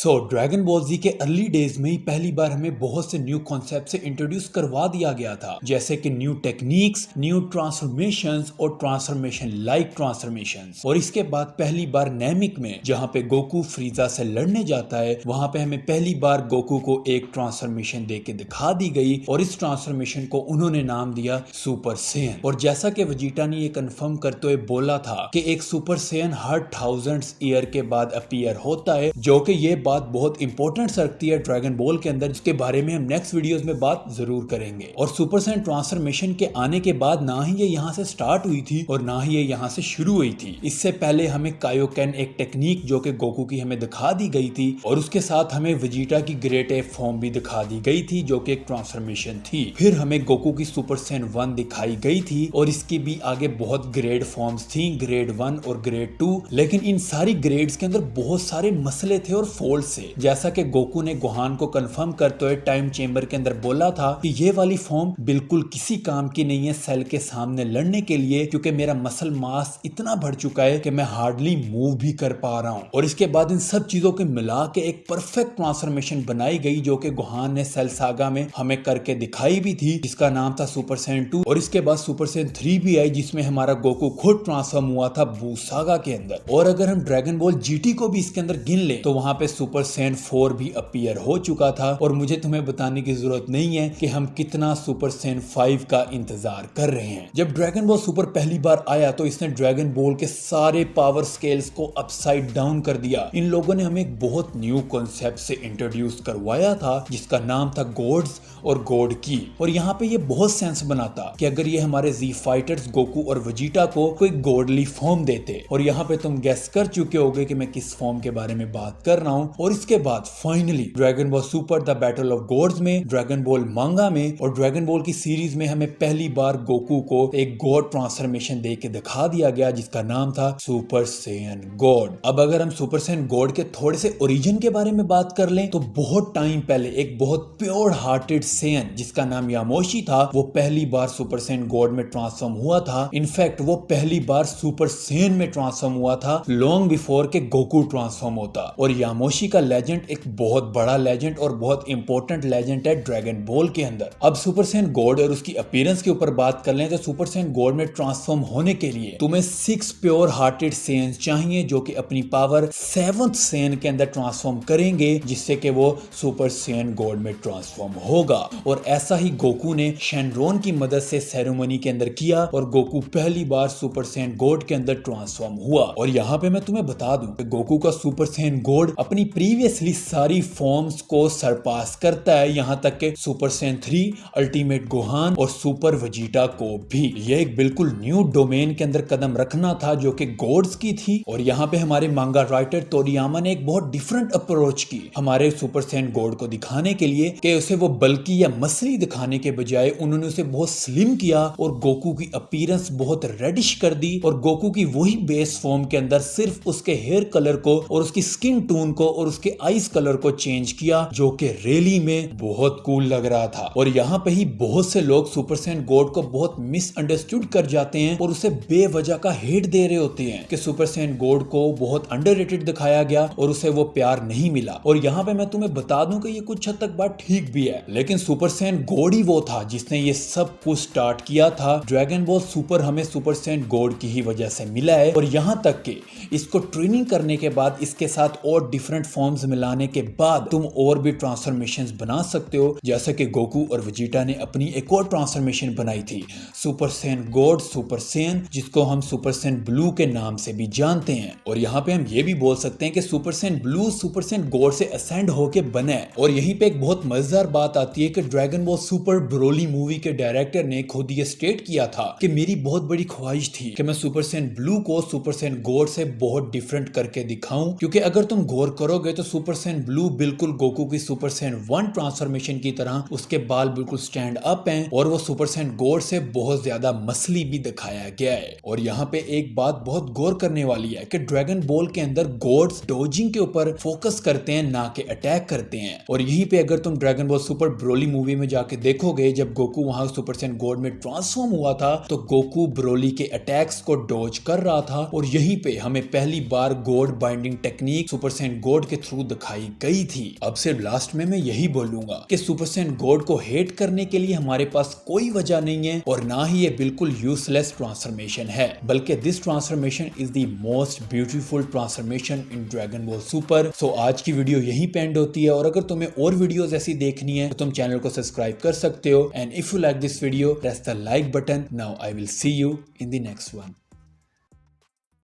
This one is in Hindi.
ड्रैगन बॉल जी के अर्ली डेज में ही पहली बार हमें बहुत से न्यू कॉन्सेप्ट से इंट्रोड्यूस करवा दिया गया था, जैसे कि न्यू टेक्निक्स, न्यू ट्रांसफॉर्मेशंस और ट्रांसफॉर्मेशन लाइक ट्रांसफॉर्मेशंस। और इसके बाद पहली बार नेमिक में जहां पे गोकू फ्रीजा से लड़ने जाता है, वहां पे हमें पहली बार गोकू को एक ट्रांसफॉर्मेशन दे के दिखा दी गई और इस ट्रांसफॉर्मेशन को उन्होंने नाम दिया सुपर सेयन। और जैसा कि वेजिटा ने ये कंफर्म करते हुए बोला था कि एक सुपर सेयन हर थाउजेंड्स ईयर के बाद अपीयर होता है, जो कि ये बात बहुत इंपॉर्टेंट रखती है ड्रैगन बॉल के अंदर, जिसके बारे में हम नेक्स्ट वीडियोस में बात जरूर करेंगे। और सुपर सैयन ट्रांसफॉर्मेशन के आने के बाद ना ही ये यहाँ से स्टार्ट हुई थी और ना ही ये यहाँ से शुरू हुई थी। इससे पहले हमें कायोकेन एक टेक्निक जो कि गोकू की हमें दिखा दी गई थी, और उसके साथ हमें वेजिटा की ग्रेट एप फॉर्म भी दिखा दी गई थी जो कि एक ट्रांसफॉर्मेशन थी। फिर हमें गोकू की सुपर सैयन 1 दिखाई गई थी और इसकी भी आगे बहुत ग्रेड फॉर्म्स थी, ग्रेड 1 और ग्रेड 2। लेकिन इन सारी ग्रेड्स के अंदर बहुत सारे मसले थे और फॉल्ट से, जैसा कि गोकू ने गोहान को कंफर्म करते हुए टाइम चेंबर के अंदर बोला था कि ये वाली फॉर्म बिल्कुल किसी काम की नहीं है सेल के सामने लड़ने के लिए, क्योंकि मेरा मसल मास इतना बढ़ चुका है कि मैं हार्डली मूव भी कर पा रहा हूं। और इसके बाद इन सब चीजों के मिला के एक परफेक्ट ट्रांसफॉर्मेशन बनाई गई जो कि गोहान ने सेल सागा में हमें करके दिखाई भी थी, जिसका नाम था सुपर सैयन 2। और इसके बाद सुपर सैयन 3 भी आई, जिसमें हमारा गोकू खुद ट्रांसफॉर्म हुआ था बू सागा के अंदर। और अगर हम ड्रैगन बॉल जीटी को भी इसके अंदर गिन ले तो वहां पे सुपर सैयन 4 भी अपीयर हो चुका था। और मुझे तुम्हें बताने की जरूरत नहीं है कि हम कितना सुपर सैयन 5 का इंतजार कर रहे हैं। जब ड्रैगन बॉल सुपर पहली बार आया तो इसने ड्रैगन बॉल के सारे पावर स्केल्स को अपसाइड डाउन कर दिया। इन लोगों ने हमें एक बहुत न्यू कॉन्सेप्ट से इंट्रोड्यूस करवाया था जिसका नाम था गॉड्स और गॉड की। और यहाँ पे ये बहुत सेंस बनाता कि अगर ये हमारे जी फाइटर्स गोकू और वेजिटा को कोई गॉडली फॉर्म देते। और यहाँ पे तुम गेस कर चुके होगे कि मैं किस फॉर्म के बारे में बात कर रहा हूँ। और इसके बाद finally Dragon Ball Super the Battle of Gods में, ड्रैगन बॉल मांगा में और ड्रैगन बॉल की सीरीज में हमें पहली बार गोकू को एक गॉड ट्रांसफॉर्मेशन दे के दिखा दिया गया जिसका नाम था सुपर सैयन गॉड। अब अगर हम सुपर सैयन गॉड के थोड़े से ओरिजिन के बारे में बात कर लें तो बहुत टाइम पहले एक बहुत प्योर हार्टेड सैयन जिसका नाम यामोशी था, वो पहली बार सुपर सैयन गॉड में ट्रांसफॉर्म हुआ था। इनफैक्ट वो पहली बार सुपर सैयन में ट्रांसफॉर्म हुआ था लॉन्ग बिफोर के गोकू ट्रांसफॉर्म होता। और यामोशी का लेजेंड एक बहुत बड़ा लेजेंड और बहुत इंपॉर्टेंट लेजेंड है ड्रैगन बॉल के अंदर। अब सुपर सैयन गॉड और उसकी अपीयरेंस के ऊपर बात कर लें तो सुपर सैयन गॉड में ट्रांसफॉर्म होने के लिए तुम्हें 6 प्योर हार्टेड सैयन चाहिए जो कि अपनी पावर 7th सैयन के अंदर ट्रांसफॉर्म करेंगे, जिससे कि वो सुपर सैयन गॉड में ट्रांसफॉर्म होगा। और ऐसा ही गोकू ने शेनरॉन की मदद से सेरेमनी के अंदर किया और गोकू पहली बार सुपर सैयन गॉड के अंदर ट्रांसफॉर्म हुआ। और यहाँ पे मैं तुम्हें बता दूं कि गोकू का सुपर सैयन गॉड अपनी प्रीवियसली सारी फॉर्म्स को सरपास करता है, यहाँ तक के सुपर सैयन 3, अल्टीमेट गोहान और सुपर वेजिटा को भी। ये एक बिल्कुल न्यू डोमेन के अंदर कदम रखना था जो कि गॉड्स की थी। और यहाँ पे हमारे मांगा राइटर तोरियामा ने एक बहुत डिफरेंट अप्रोच की हमारे सुपर सैयन गॉड को दिखाने के लिए कि उसे वो बल्कि या मसली दिखाने के बजाय उन्होंने उसे बहुत स्लिम किया और गोकू की अपीयरेंस बहुत रेडिश कर दी। और गोकू की वही बेस फॉर्म के अंदर सिर्फ उसके हेयर कलर को और उसकी स्किन टोन को और उसके आईज कलर को चेंज किया, जो कि रियली में बहुत कूल लग रहा था। और यहाँ पे ही बहुत से लोग सुपर सैयन गॉड को बहुत मिसअंडरस्टूड कर जाते हैं और उसे बेवजह का हेट दे रहे होते हैं कि सुपर सैयन गॉड को बहुत अंडररेटेड दिखाया गया और उसे वो प्यार नहीं मिला। और यहाँ पे मैं तुम्हें बता दूं कि ये कुछ हद तक बात ठीक भी है, लेकिन सुपर सैयन गॉड ही वो था जिसने ये सब कुछ स्टार्ट किया था। ड्रैगन बॉल सुपर हमें सुपर सैयन गॉड की ही वजह से मिला है। और यहाँ तक कि इसको ट्रेनिंग करने के बाद इसके साथ और डिफरेंट फॉर्म्स मिलाने के बाद तुम और भी ट्रांसफॉर्मेशंस बना सकते हो, जैसे कि गोकू और वेजिटा ने अपनी एक और ट्रांसफॉर्मेशन बनाई थी super Saiyan God super Saiyan, जिसको हम सुपर सैयन ब्लू के नाम से भी जानते हैं। और यहाँ पे हम ये भी बोल सकते हैं कि super Saiyan blue super Saiyan God से असेंड होके बना है। और यहीं पे एक बहुत मजेदार बात आती है कि dragon Ball Super Broly movie के डायरेक्टर ने खुद ये स्टेट किया था कि मेरी बहुत बड़ी ख्वाहिश थी कि मैं सुपर सैयन ब्लू को सुपर सैयन गॉड से बहुत डिफरेंट करके दिखाऊं, क्योंकि अगर तुम गौर करोगे तो सुपर सैयन ब्लू बिल्कुल गोकू की सुपर सैयन 1 ट्रांसफॉर्मेशन की तरह उसके बाल बिल्कुल स्टैंड अप हैं और वो सुपर सैयन गॉड से बहुत ज्यादा मसली भी दिखाया गया है। और यहाँ पे एक बात बहुत गौर करने वाली है कि ड्रैगन बॉल के अंदर गॉड्स डॉजिंग के ऊपर फोकस करते हैं ना कि अटैक करते हैं। और यहीं पे अगर तुम Dragon Ball Super Broly movie में जाके देखोगे, जब गोकू वहां सुपर सैयन गॉड में ट्रांसफॉर्म हुआ था तो गोकू ब्रोली के अटैक्स को डॉज कर रहा था। और यहीं पे हमें पहली बार god binding technique Super Saiyan God के थ्रू दिखाई गई थी। अब सिर्फ लास्ट में मैं यही बोलूंगा कि सुपर सैयन गॉड को हेट करने के लिए हमारे पास कोई वजह नहीं है और ना ही ये बिल्कुल यूजलेस ट्रांसफॉर्मेशन है, बल्कि this transformation is the most beautiful transformation in Dragon Ball Super. So आज की वीडियो यही पेंड होती है और अगर तुम्हें और वीडियोस ऐसी देखनी है तो तुम चैनल को सब्सक्राइब कर सकते हो। And if you like this video, press the like button. Now I will see you in the next one.